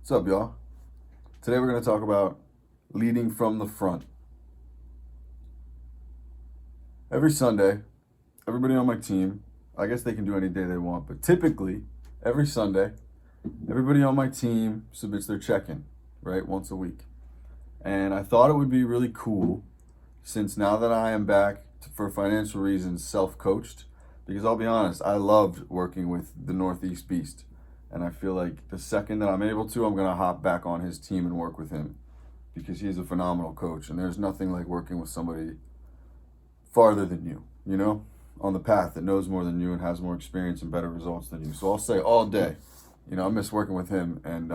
What's up, y'all? Today we're going to talk about leading from the front. Every Sunday, everybody on my team, I guess they can do any day they want, but typically, every Sunday, everybody on my team submits their check-in, right, once a week. And I thought it would be really cool, since now that I am back for financial reasons self-coached, because I'll be honest, I loved working with the Northeast Beast. And I feel like the second that I'm able to, I'm going to hop back on his team and work with him because he's a phenomenal coach. And there's nothing like working with somebody farther than you, on the path that knows more than you and has more experience and better results than you. So I'll say all day, I miss working with him. And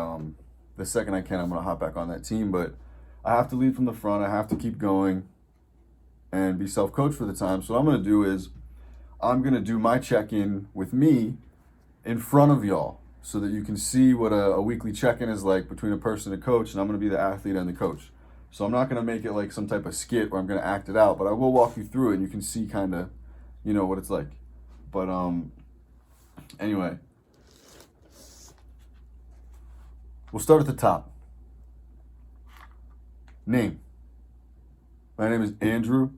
the second I can, I'm going to hop back on that team. But I have to lead from the front. I have to keep going and be self-coached for the time. So what I'm going to do is I'm going to do my check-in with me in front of y'all, so that you can see what a weekly check-in is like between a person and a coach, and I'm going to be the athlete and the coach. So I'm not going to make it like some type of skit where I'm going to act it out, but I will walk you through it, and you can see kind of, what it's like. But anyway, we'll start at the top. Name. My name is Andrew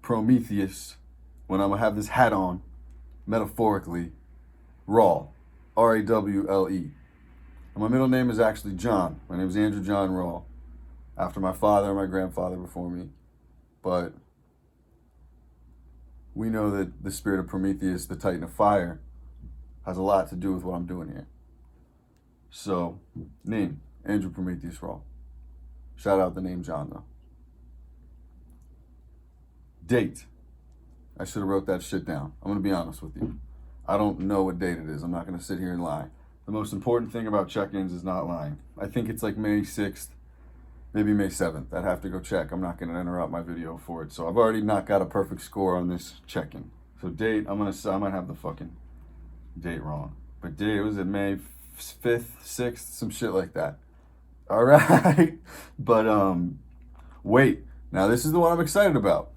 Prometheus, when I'm going to have this hat on, metaphorically, Rawl. R-A-W-L-E. And my middle name is actually John. My name is Andrew John Rawl, after my father and my grandfather before me. But we know that the spirit of Prometheus, the Titan of Fire, has a lot to do with what I'm doing here. So, name, Andrew Prometheus Rawl. Shout out the name John, though. Date. I should have wrote that shit down. I'm going to be honest with you. I don't know what date it is. I'm not going to sit here and lie. The most important thing about check-ins is not lying. I think it's like May 6th, maybe May 7th. I'd have to go check. I'm not going to interrupt my video for it. So I've already not got a perfect score on this check-in. So date, I might have the fucking date wrong. But date, was it May 5th, 6th, some shit like that. All right. But weight. Now this is the one I'm excited about.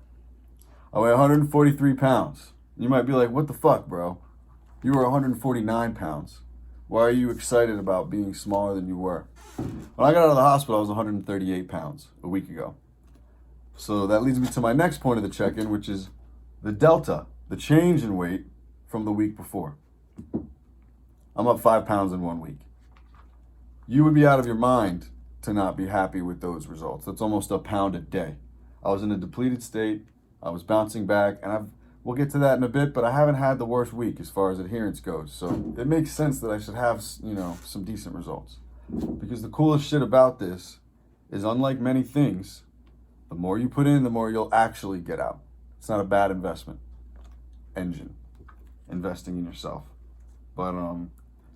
I weigh 143 pounds. You might be like, what the fuck, bro? You were 149 pounds. Why are you excited about being smaller than you were? When I got out of the hospital, I was 138 pounds a week ago. So that leads me to my next point of the check-in, which is the delta, the change in weight from the week before. I'm up 5 pounds in 1 week. You would be out of your mind to not be happy with those results. That's almost a pound a day. I was in a depleted state. I was bouncing back, and we'll get to that in a bit, but I haven't had the worst week as far as adherence goes. So it makes sense that I should have, some decent results. Because the coolest shit about this is, unlike many things, the more you put in, the more you'll actually get out. It's not a bad investment. Investing in yourself. But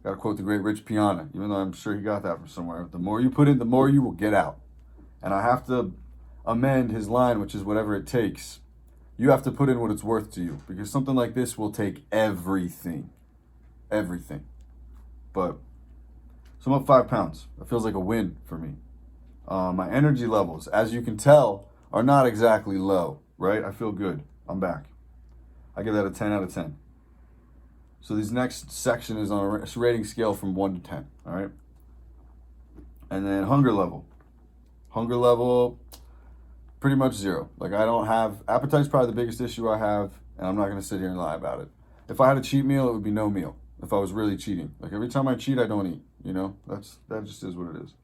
gotta quote the great Rich Piana, even though I'm sure he got that from somewhere. The more you put in, the more you will get out. And I have to amend his line, which is whatever it takes. You have to put in what it's worth to you, because something like this will take everything. Everything. But, so I'm up 5 pounds. That feels like a win for me. My energy levels, as you can tell, are not exactly low, right? I feel good. I'm back. I give that a 10 out of 10. So this next section is on a rating scale from 1 to 10, all right? And then hunger level. Hunger level, pretty much 0. Like, I don't have, appetite's probably the biggest issue I have, and I'm not going to sit here and lie about it. If I had a cheat meal, it would be no meal. If I was really cheating. Like, every time I cheat, I don't eat, that just is what it is.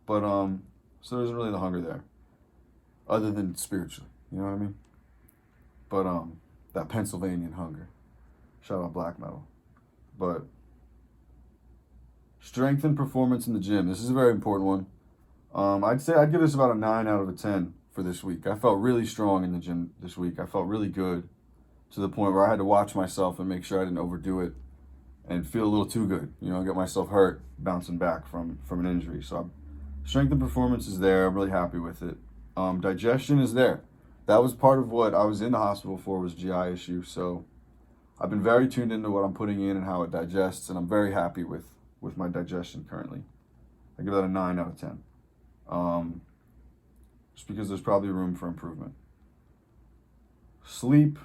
But, so there isn't really the hunger there, other than spiritually, you know what I mean? But, that Pennsylvanian hunger. Shout out black metal. But, strength and performance in the gym. This is a very important one. I'd say I'd give this about a 9 out of a 10. For this week. I felt really strong in the gym this week. I felt really good, to the point where I had to watch myself and make sure I didn't overdo it and feel a little too good. Get myself hurt bouncing back from an injury. So strength and performance is there. I'm really happy with it. Digestion is there. That was part of what I was in the hospital for, was GI issue. So I've been very tuned into what I'm putting in and how it digests, and I'm very happy with my digestion currently. I give that a 9 out of 10. Just because there's probably room for improvement. Sleep.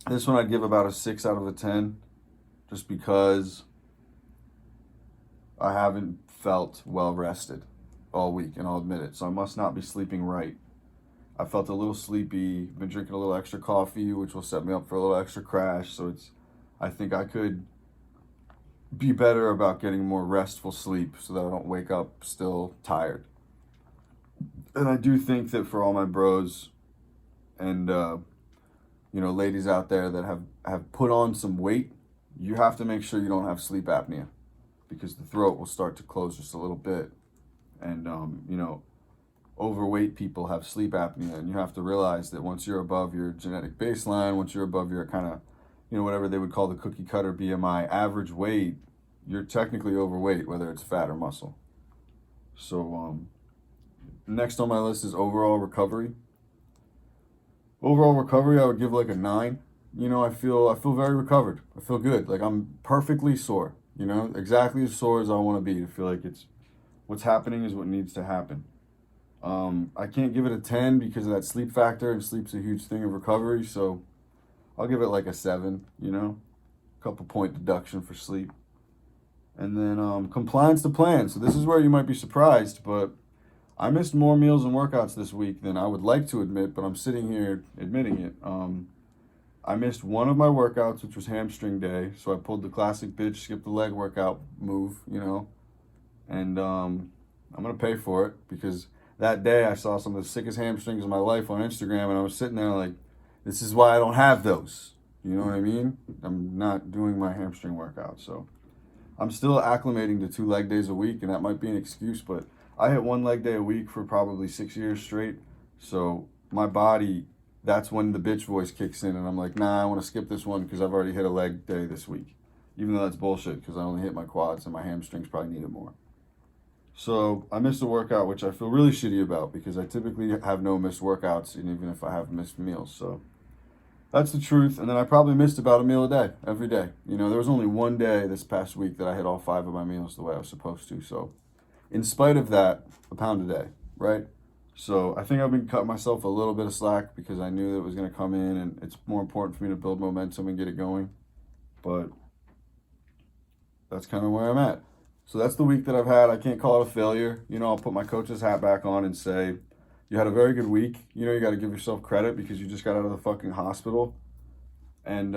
This one I'd give about a 6 out of a 10. Just because I haven't felt well rested all week, and I'll admit it. So I must not be sleeping right. I felt a little sleepy, been drinking a little extra coffee, which will set me up for a little extra crash. So I think I could be better about getting more restful sleep so that I don't wake up still tired. And I do think that for all my bros and, ladies out there that have put on some weight, you have to make sure you don't have sleep apnea, because the throat will start to close just a little bit. And, overweight people have sleep apnea, and you have to realize that once you're above your genetic baseline, once you're above your kind of, whatever they would call the cookie cutter BMI average weight, you're technically overweight, whether it's fat or muscle. So, next on my list is overall recovery. Overall recovery, I would give like a 9. I feel very recovered. I feel good. Like I'm perfectly sore. Exactly as sore as I want to be. To feel like what's happening is what needs to happen. I can't give it a 10 because of that sleep factor, and sleep's a huge thing of recovery. So I'll give it like a 7. Couple point deduction for sleep. And then compliance to plan. So this is where you might be surprised, but I missed more meals and workouts this week than I would like to admit, but I'm sitting here admitting it. I missed one of my workouts, which was hamstring day. So I pulled the classic bitch, skip the leg workout move, and I'm going to pay for it, because that day I saw some of the sickest hamstrings of my life on Instagram, and I was sitting there like, this is why I don't have those. You know what I mean? I'm not doing my hamstring workout. So I'm still acclimating to 2 leg days a week, and that might be an excuse, but I hit 1 leg day a week for probably 6 years straight. So my body, that's when the bitch voice kicks in, and I'm like, nah, I want to skip this one because I've already hit a leg day this week. Even though that's bullshit, because I only hit my quads and my hamstrings probably need it more. So I missed a workout, which I feel really shitty about, because I typically have no missed workouts, and even if I have missed meals. So that's the truth. And then I probably missed about a meal a day, every day. There was only one day this past week that I hit all 5 of my meals the way I was supposed to. So in spite of that, a pound a day, right? So I think I've been cutting myself a little bit of slack because I knew that it was going to come in, and it's more important for me to build momentum and get it going. But that's kind of where I'm at. So that's the week that I've had. I can't call it a failure. I'll put my coach's hat back on and say, you had a very good week. You got to give yourself credit because you just got out of the fucking hospital. And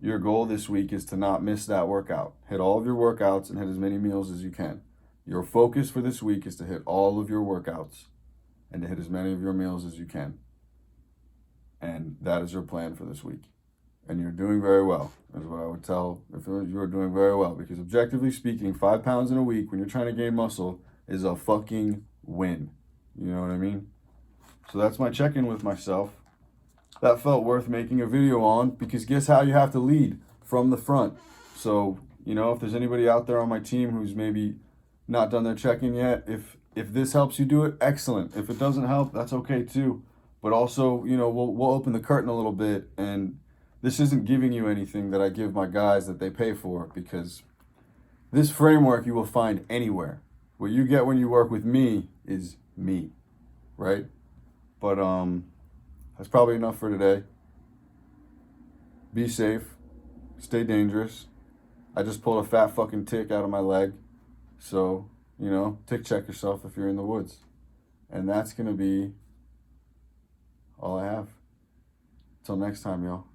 your goal this week is to not miss that workout. Hit all of your workouts and hit as many meals as you can. Your focus for this week is to hit all of your workouts and to hit as many of your meals as you can. And that is your plan for this week. And you're doing very well, is what I would tell. If you're doing very well, because objectively speaking, 5 pounds in a week when you're trying to gain muscle is a fucking win. You know what I mean? So that's my check-in with myself. That felt worth making a video on, because guess how you have to lead? From the front. So, if there's anybody out there on my team who's maybe not done their check-in yet, if this helps you do it, excellent. If it doesn't help, that's okay too. But also, we'll open the curtain a little bit, and this isn't giving you anything that I give my guys that they pay for, because this framework you will find anywhere. What you get when you work with me is me, right? But that's probably enough for today. Be safe. Stay dangerous. I just pulled a fat fucking tick out of my leg. So, tick check yourself if you're in the woods. And that's going to be all I have. Till next time, y'all.